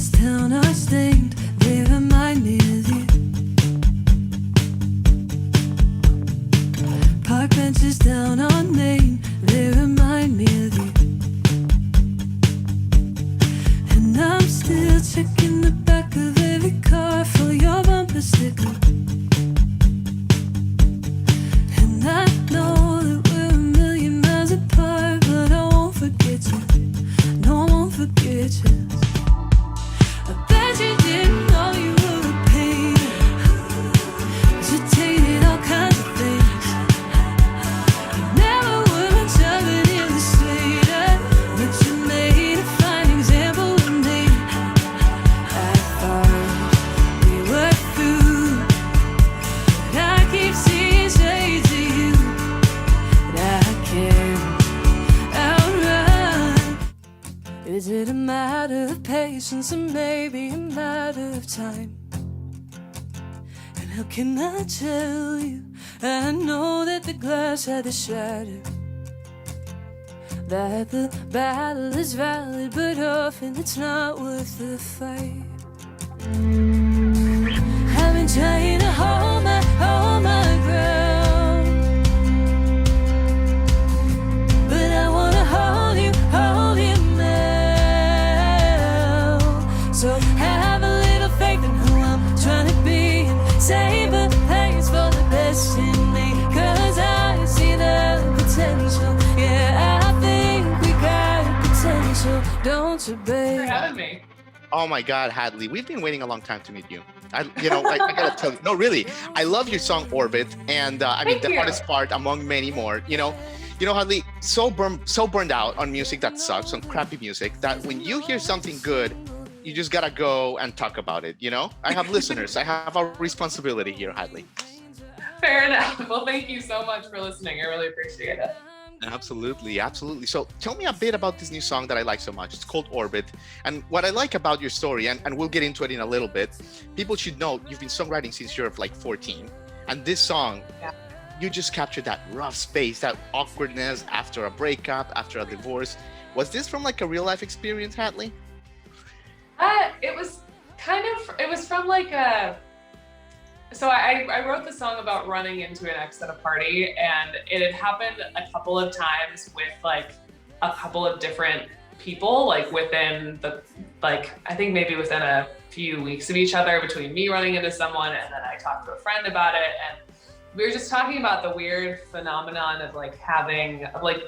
this town are stained, they remind me of you. Park benches down on Main, they remind me of you. And I'm still checking the back of every car for your bumper sticker. And I know that we're a million miles apart, but I won't forget you. No, I won't forget you. I bet you didn't know you were a pain. You dated all kinds of things. You never were much of an illustrator, but you made a fine example of me. I thought we were through, but I keep seeing shades of you that I can't outrun. Is it a matter of patience or maybe a matter of time? And how can I tell you? I know that the glass had to shatter, that the battle is valid, but often it's not worth the fight. I've been trying to hold my ground, but I wanna hold you now. So have a little faith in who I'm trying to be, and save a place for the best in me, 'cause I see the potential. Yeah, I think we got potential, don't you, babe? For having me. Oh my God, Hadley, we've been waiting a long time to meet you. I gotta tell you, no, really, I love your song Orbit, and I mean Thank the you. hardest part among many more. Hadley, so burned out on music that sucks, on crappy music, that when you hear something good, you just gotta go and talk about it. I have listeners, I have a responsibility here, Hadley. Fair enough. Well, thank you so much for listening. I really appreciate it. Absolutely, absolutely. So tell me a bit about this new song that I like so much. It's called Orbit. And what I like about your story, and we'll get into it in a little bit, people should know you've been songwriting since you're like 14. And this song, Yeah. you just captured that rough space, that awkwardness after a breakup, after a divorce. Was this from like a real life experience, Hadley? It was it was from like so I wrote the song about running into an ex at a party, and it had happened a couple of times with like a couple of different people, like within I think maybe within a few weeks of each other, between me running into someone and then I talked to a friend about it. And we were just talking about the weird phenomenon of like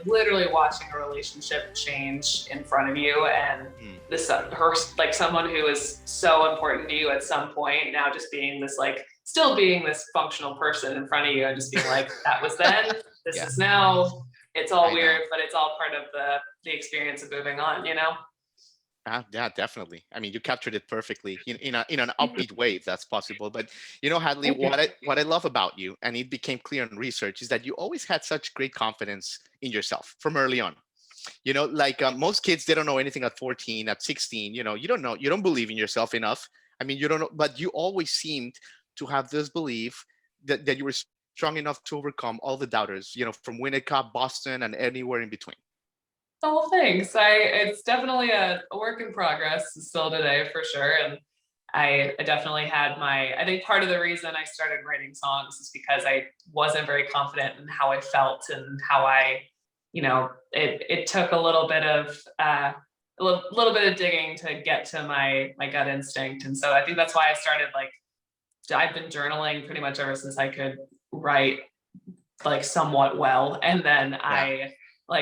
literally watching a relationship change in front of you, and someone who is so important to you at some point now just being this still being this functional person in front of you, and just being like, that was then, this is now. It's all weird, but it's all part of the experience of moving on, Yeah, definitely. I mean, you captured it perfectly in an upbeat way, if that's possible. But Hadley, what I love about you, and it became clear in research, is that you always had such great confidence in yourself from early on. Most kids, they don't know anything at 14, at 16. You don't know, you don't believe in yourself enough. I mean, you don't know, but you always seemed to have this belief that you were strong enough to overcome all the doubters, from Winnicott, Boston, and anywhere in between. Oh, well, thanks. It's definitely a work in progress still today, for sure. And I definitely had I think part of the reason I started writing songs is because I wasn't very confident in how I felt and how it took a little bit of digging to get to my gut instinct. And so I think that's why I started I've been journaling pretty much ever since I could write somewhat well. And then I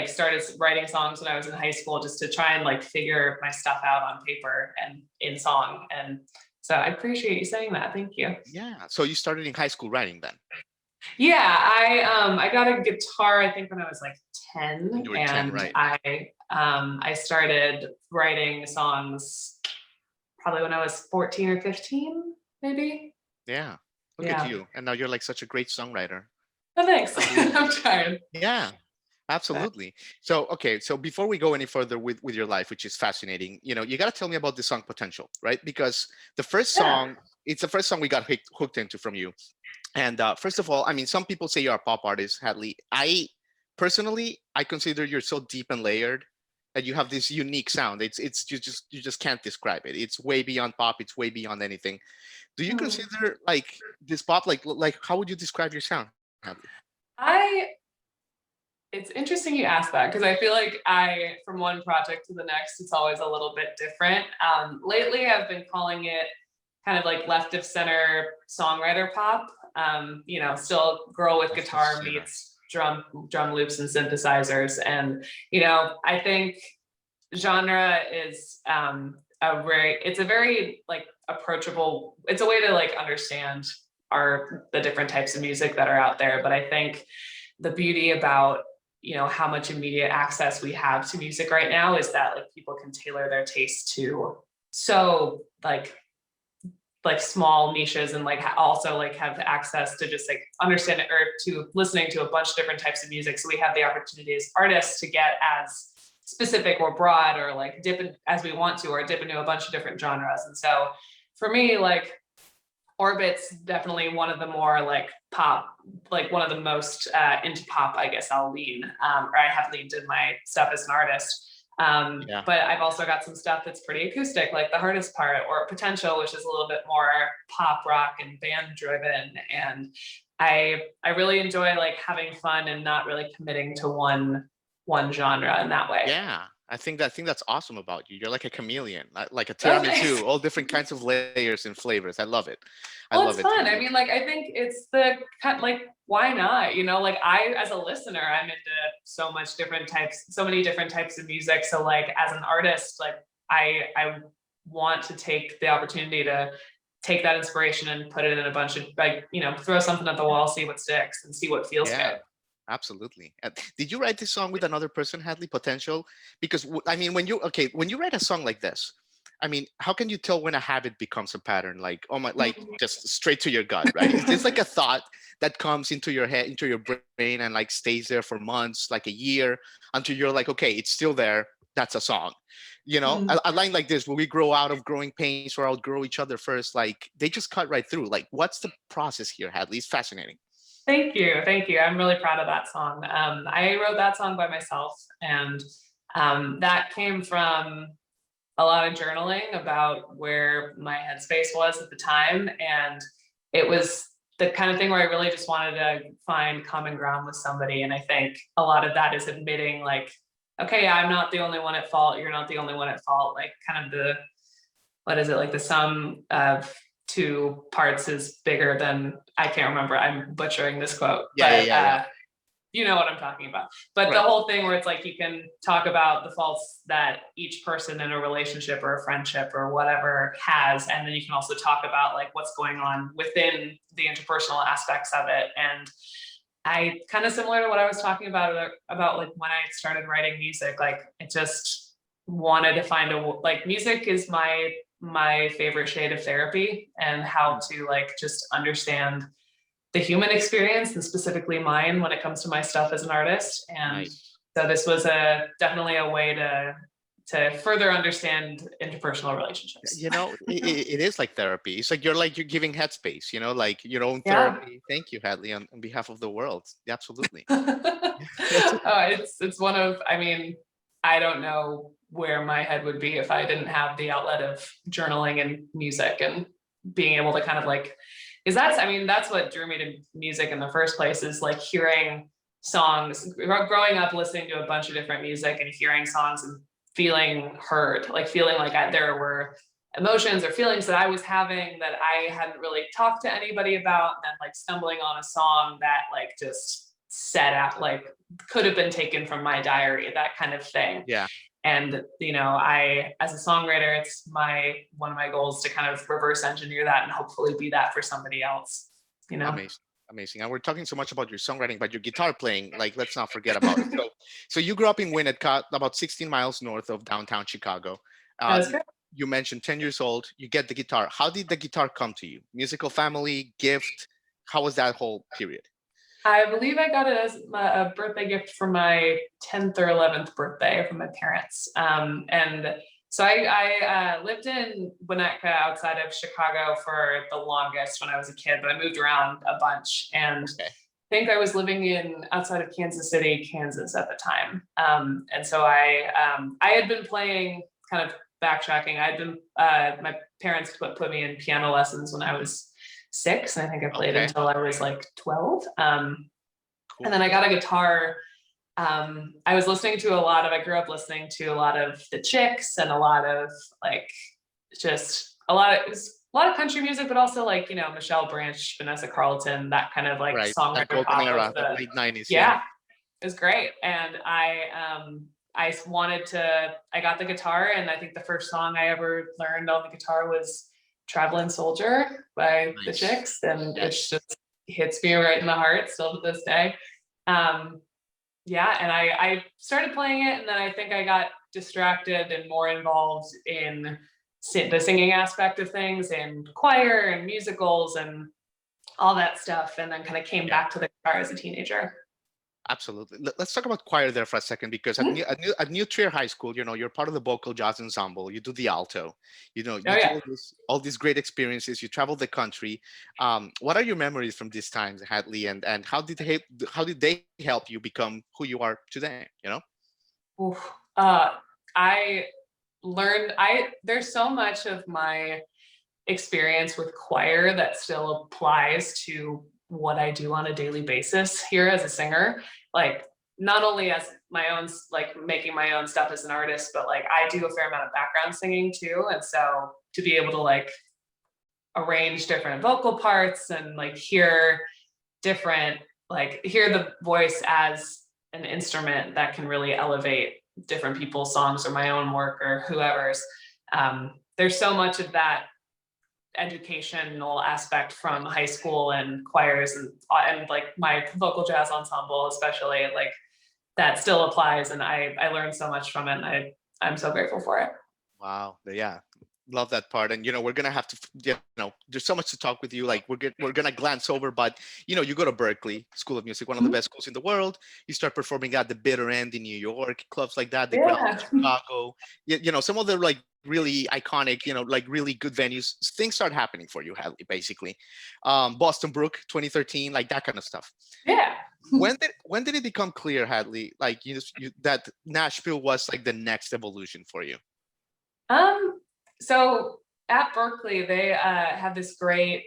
started writing songs when I was in high school, just to try and figure my stuff out on paper and in song. And so I appreciate you saying that. Thank you. Yeah. So you started in high school writing then? Yeah, I got a guitar, I think when I was 10. You were and 10, right. I started writing songs probably when I was 14 or 15, maybe. Yeah. Look at you. And now you're such a great songwriter. Oh, thanks. I'm trying. Yeah. Absolutely. So, okay. So before we go any further with your life, which is fascinating, you got to tell me about the song Potential, right? Because the first song, it's the first song we got hooked into from you. And first of all, I mean, some people say you're a pop artist, Hadley. Personally, I consider you're so deep and layered. that you have this unique sound. It's you just can't describe it. It's way beyond pop. It's way beyond anything. Do you Hmm. consider like this pop like how would you describe your sound, Hadley? I It's interesting you ask that because I feel like from one project to the next, it's always a little bit different. Lately, I've been calling it kind of like left of center songwriter pop. Still girl with Left of guitar center. meets drum loops and synthesizers, and I think genre is it's a very like approachable. It's a way to like understand the different types of music that are out there. But I think the beauty about how much immediate access we have to music right now is that like people can tailor their taste to so like small niches, and like also like have access to just like understand it, or to listening to a bunch of different types of music. So we have the opportunity as artists to get as specific or broad, or like dip in as we want to, or dip into a bunch of different genres. And so for me, like Orbit's definitely one of the more like pop, like one of the most into pop, I guess I'll lean, or I have leaned in my stuff as an artist. Yeah. But I've also got some stuff that's pretty acoustic, like The Hardest Part or Potential, which is a little bit more pop rock and band driven. And I really enjoy like having fun and not really committing to one genre in that way. Yeah, I think that's awesome about you. You're like a chameleon, like a Oh, thanks. tiramisu, all different kinds of layers and flavors. I love it. I Well, it's love it. fun. I mean, like, I think it's the kind like, why not? Like as a listener, I'm into so many different types of music. So like as an artist, like I want to take the opportunity to take that inspiration and put it in a bunch of like, throw something at the wall, see what sticks and see what feels Yeah, good. absolutely. Did you write this song with another person, Hadley? Potential? Because I mean, when you write a song like this, I mean, how can you tell when a habit becomes a pattern? Like, oh my, like just straight to your gut, right? Is this like a thought that comes into your head, into your brain, and like stays there for months, like a year, until you're like, okay, it's still there. That's a song. Mm. A line like this, will we grow out of growing pains or outgrow each other first? Like, they just cut right through. Like, what's the process here, Hadley? It's fascinating. Thank you. Thank you. I'm really proud of that song. I wrote that song by myself, and that came from a lot of journaling about where my headspace was at the time. And it was the kind of thing where I really just wanted to find common ground with somebody. And I think a lot of that is admitting, like, okay, I'm not the only one at fault. You're not the only one at fault. Like, kind of what is it, like the sum of two parts is bigger than, I can't remember. I'm butchering this quote, Yeah, yeah, but yeah, yeah. you know what I'm talking about. But the Right. whole thing where it's like you can talk about the faults that each person in a relationship or a friendship or whatever has, and then you can also talk about like what's going on within the interpersonal aspects of it. And I kind of similar to what I was talking about like when I started writing music, like I just wanted to find like music is my favorite shade of therapy, and how to like just understand the human experience, and specifically mine when it comes to my stuff as an artist. And Nice. so this was definitely a way to further understand interpersonal relationships. It is like therapy. It's like you're giving headspace, like your own Yeah. therapy. Thank you, Hadley, on behalf of the world. Absolutely. Oh, it's one of, I mean, I don't know where my head would be if I didn't have the outlet of journaling and music, and being able to kind of like, because I mean, that's what drew me to music in the first place, is like hearing songs, growing up listening to a bunch of different music and hearing songs and feeling heard, like feeling like there were emotions or feelings that I was having that I hadn't really talked to anybody about, and then like stumbling on a song that like just set out, like could have been taken from my diary, that kind of thing. Yeah. And I, as a songwriter, it's one of my goals to kind of reverse engineer that and hopefully be that for somebody else. Amazing. Amazing. And we're talking so much about your songwriting, but your guitar playing, like, let's not forget about it. So you grew up in Winnetka, about 16 miles north of downtown Chicago. That Uh, was great. you mentioned 10 years old, you get the guitar. How did the guitar come to you? Musical family, gift? How was that whole period? I believe I got it as a birthday gift for my 10th or 11th birthday from my parents. And so I lived in Winnetka outside of Chicago for the longest when I was a kid, but I moved around a bunch. And Okay. think I was living in outside of Kansas City, Kansas at the time. And so I had been playing, kind of backtracking. I'd been, my parents put me in piano lessons when I was 6, and I think I played Okay. until I was like 12. Cool. And then I got a guitar. I was listening to I grew up listening to a lot of the Chicks and a lot of like, just a lot of country music, but also like, you know, Michelle Branch, Vanessa Carlton, that kind of like Right. That songwriter golden pop era, of that the, late 90s. yeah, it was great. And I wanted to, I got the guitar, and I think the first song I ever learned on the guitar was Traveling Soldier by the Nice. Chicks. And it Yes. just hits me right in the heart still to this day. Yeah, and I started playing it, and then I think I got distracted and more involved in the singing aspect of things, and choir and musicals and all that stuff, and then kind of came Yeah. back to the guitar as a teenager. Absolutely. Let's talk about choir there for a second, because Mhm. at New Trier High School, you know, you're part of the vocal jazz ensemble. You do the alto. You know, you Oh do yeah. all these great experiences. You travel the country. What are your memories from these times, Hadley, and how did they help you become who you are today? You know. Oof. I there's so much of my experience with choir that still applies to what I do on a daily basis here as a singer. Like, not only as my own, like making my own stuff as an artist, but like I do a fair amount of background singing too. And so to be able to like arrange different vocal parts and like hear different, like hear the voice as an instrument that can really elevate different people's songs or my own work or whoever's. There's so much of that educational aspect from high school and choirs and like my vocal jazz ensemble especially, like that still applies, and I learned so much from it, and I'm so grateful for it. Wow. Yeah. Love that part. And, you know, we're going to have to, you know, there's so much to talk with you. Like we're going to glance over, but, you know, you go to Berkeley School of Music, one of the Mhm. best schools in the world. You start performing at the Bitter End in New York, clubs like that, the Ground Yeah. in Chicago, you know, some of the like really iconic, you know, like really good venues. Things start happening for you, Hadley, basically. Boston Brook, 2013, like that kind of stuff. Yeah. When did it become clear, Hadley, like that Nashville was like the next evolution for you? So at Berkeley, they had this great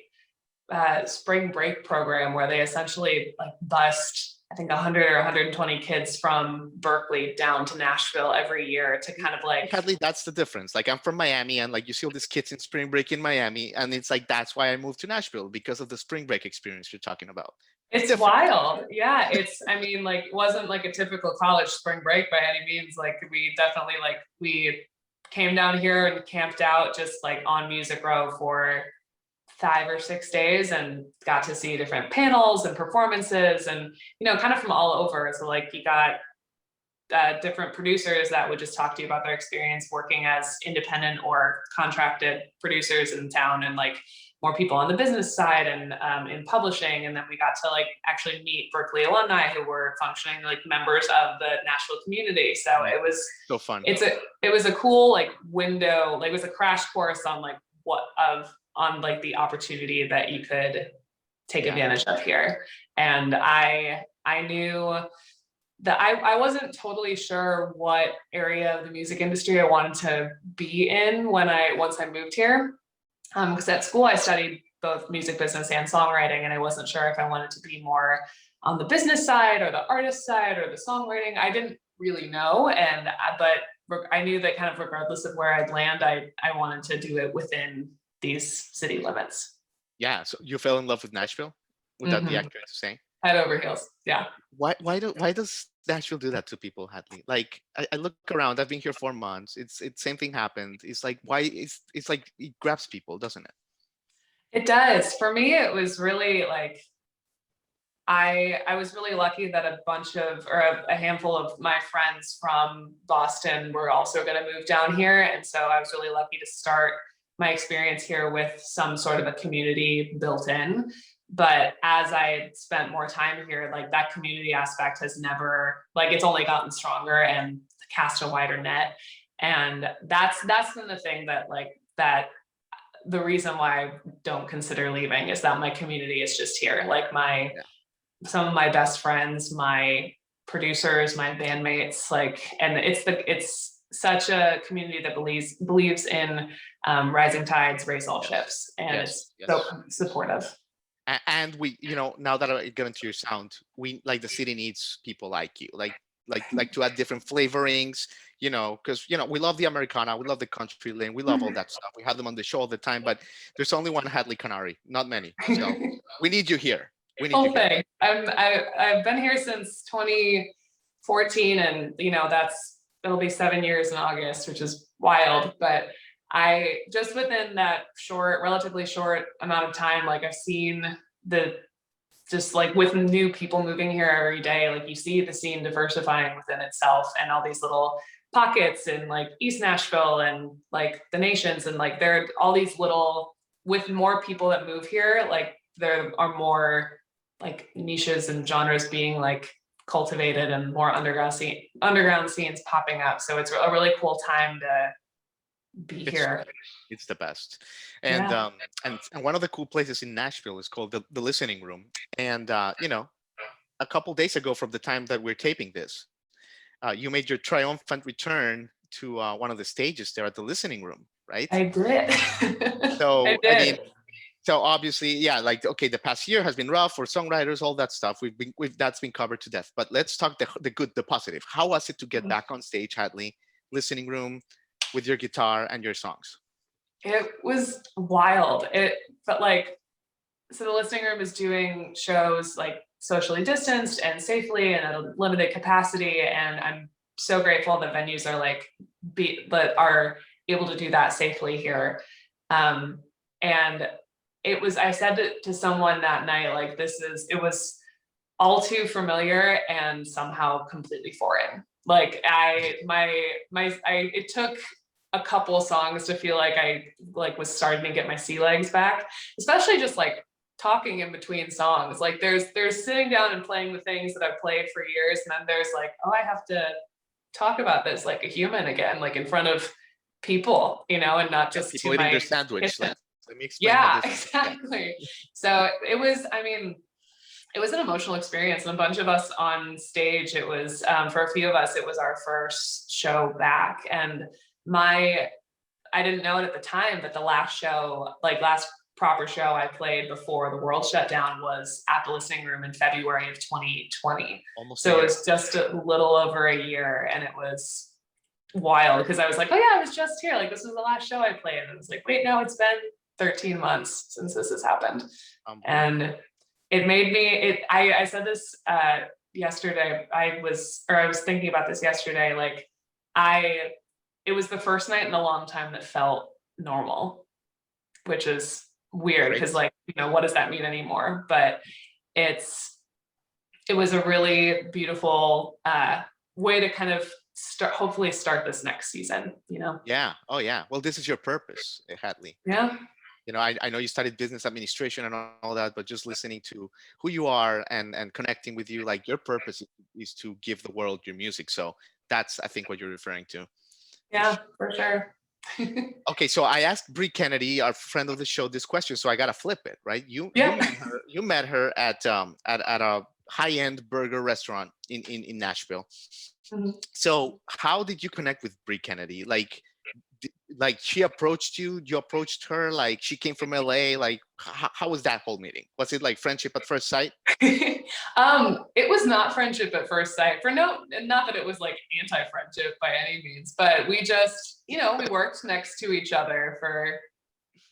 spring break program where they essentially like bused, I think 100 or 120 kids from Berkeley down to Nashville every year to kind of like, Hadley, that's the difference. Like I'm from Miami, and like you see all these kids in spring break in Miami, and it's like that's why I moved to Nashville, because of the spring break experience you're talking about. It's it's different. wild. Yeah, it's, I mean, like wasn't like a typical college spring break by any means. Like we definitely, like we came down here and camped out just like on Music Row for 5 or 6 days and got to see different panels and performances, and you know, kind of from all over. So like you got different producers that would just talk to you about their experience working as independent or contracted producers in town, and like more people on the business side and in publishing. And then we got to like actually meet Berkeley alumni who were functioning like members of the Nashville community. So it was, So fun. it was a cool like window, like it was a crash course on like on like the opportunity that you could take advantage of here. And I knew that I wasn't totally sure what area of the music industry I wanted to be in once I moved here. Because at school I studied both music business and songwriting, and I wasn't sure if I wanted to be more on the business side or the artist side or the songwriting. I didn't really know, but I knew that kind of regardless of where I'd land, I wanted to do it within these city limits. Yeah. So you fell in love with Nashville? Would that be accurate to say? Head over heels. Yeah. Why does Nashville do that to people, Hadley? Like I look around. I've been here 4 months. It's same thing happened. It's like why it's like it grabs people, doesn't it? It does. For me, it was really like I was really lucky that a handful of my friends from Boston were also going to move down here, and so I was really lucky to start my experience here with some sort of a community built in. But as I spent more time here, like that community aspect has never, like it's only gotten stronger and cast a wider net. And that's been the thing that the reason why I don't consider leaving is that my community is just here. Like some of my best friends, my producers, my bandmates, like, and it's such a community that believes in rising tides raise all Yes, ships, and yes, it's so yes. supportive. And we, now that I get into your sound, we like the city needs people like you, like to add different flavorings, because we love the Americana, we love the country lane, we love all that stuff. We have them on the show all the time, but there's only one Hadley Kennary, not many. So we need you here. We need you Whole here. thing. I've been here since 2014, and it'll be 7 years in August, which is wild. But I just within that relatively short amount of time, like I've seen the just like with new people moving here every day, like you see the scene diversifying within itself, and all these little pockets in like East Nashville and like the Nations, and like there are all these little, with more people that move here, like there are more like niches and genres being like cultivated, and more underground scenes popping up. So it's a really cool time to be It's here. it's the best. And Yeah. and one of the cool places in Nashville is called the Listening Room. And a couple days ago, from the time that we're taping this, you made your triumphant return to one of the stages there at the Listening Room, right? I did. I So I mean, did. so obviously, yeah, like, okay, the past year has been rough for songwriters, all that stuff. We've that's been covered to death. But let's talk the good, the positive. How was it to get back on stage, Hadley, Listening Room, with your guitar and your songs? It was wild. It felt like, so the Listening Room is doing shows like socially distanced and safely and at a limited capacity, and I'm so grateful that venues are like that are able to do that safely here. And I said to someone that night, like, it was all too familiar and somehow completely foreign. Like it took a couple songs to feel like I like was starting to get my sea legs back, especially just like talking in between songs. Like there's sitting down and playing the things that I've played for years, and then there's like, oh, I have to talk about this like a human again, like in front of people, and not just People to eating their my sandwich. Let me explain how yeah, this. exactly. So it was, I mean, it was an emotional experience, and a bunch of us on stage, it was for a few of us, it was our first show back. And I didn't know it at the time, but the last proper show I played before the world shut down was at the Listening Room in February of 2020. Almost So it was just a little over a year, and it was wild because I was like, oh yeah, I was just here. Like, this was the last show I played. And I was like, wait, no, it's been 13 months since this has happened. And it made me, I said this yesterday. I was thinking about this yesterday. Like, it was the first night in a long time that felt normal, which is weird because, like, what does that mean anymore? But it was a really beautiful way to kind of hopefully start this next season, Yeah. Oh, yeah. Well, this is your purpose, Hadley. Yeah. I know you studied business administration and all that, but just listening to who you are and connecting with you, like, your purpose is to give the world your music. So that's, I think, what you're referring to. Yeah, for sure. Okay, so I asked Bre Kennedy, our friend of the show, this question, so I gotta flip it, right? You met her at a high-end burger restaurant in Nashville. Mhm. So how did you connect with Bre Kennedy? Like she approached you approached her, like she came from LA, like how was that whole meeting? Was it like friendship at first sight? It was not friendship at first sight, not that it was like anti-friendship by any means, but we just, we worked next to each other for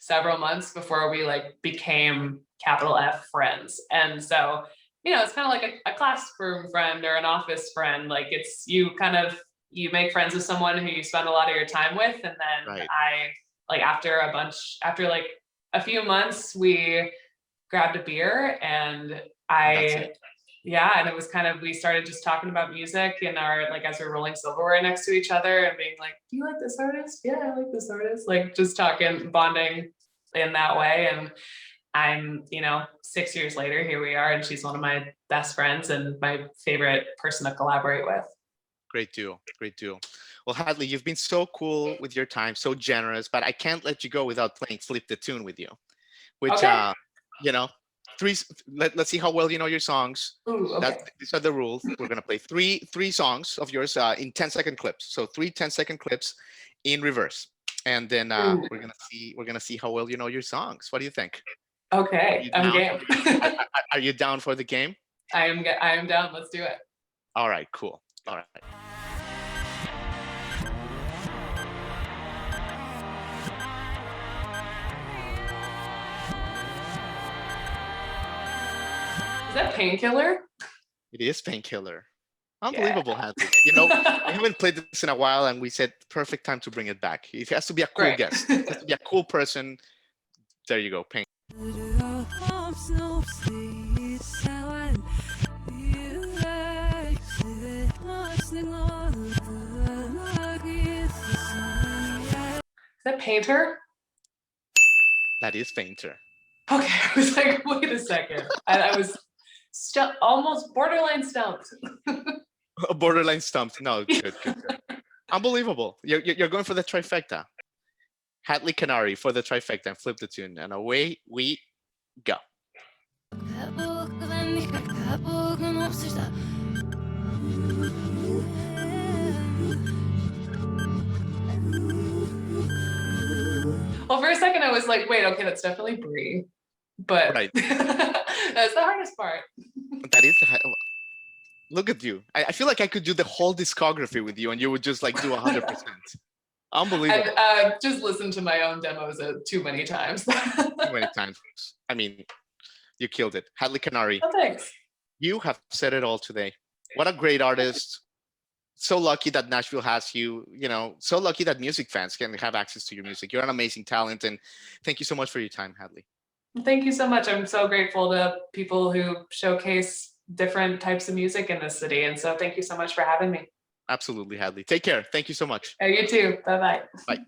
several months before we like became capital F friends. And so, it's kind of like a classroom friend or an office friend. Like, it's you make friends with someone who you spend a lot of your time with. And then Right. after like a few months, we grabbed a beer, and and it was kind of, we started just talking about music and as we're rolling silverware next to each other and being like, do you like this artist? Yeah, I like this artist. Like, just talking, bonding in that way. And I'm, 6 years later, here we are, and she's one of my best friends and my favorite person to collaborate with. Great duo. Well, Hadley, you've been so cool with your time, so generous, but I can't let you go without playing Flip the Tune with you, which, Okay. three. Let's see how well you know your songs. Ooh, okay. These are the rules. We're gonna play three songs of yours in 10-second clips. So three 10-second clips in reverse, and then Ooh. we're gonna see how well you know your songs. What do you think? Okay, I'm game. Are you down for the game? I am down. Let's do it. All right, cool. All right. Is that Painkiller? It is Painkiller. Unbelievable, Hadley. I haven't played this in a while, and we said perfect time to bring it back. It has to be a cool Right. guest. It has to be a cool person. There you go, Pain. Is that Painter? That is Painter. Okay, I was like, wait a second. I was almost borderline stumped. Borderline stumped. No, good. Unbelievable. You're going for the trifecta. Hadley Kennary for the trifecta, and flip the tune, and away we go. Well, for a second, I was like, wait, okay, that's definitely Bre. But Right. that's the hardest part. That is look at you. I feel like I could do the whole discography with you, and you would just like do 100%. Unbelievable. I've just listened to my own demos too many times. Too many times. I mean, you killed it. Hadley Kennary. Oh, thanks. You have said it all today. What a great artist. So lucky that Nashville has you, so lucky that music fans can have access to your music. You're an amazing talent, and thank you so much for your time, Hadley. Thank you so much. I'm so grateful to people who showcase different types of music in this city. And so thank you so much for having me. Absolutely, Hadley. Take care. Thank you so much. Oh, you too. Bye-bye. Bye.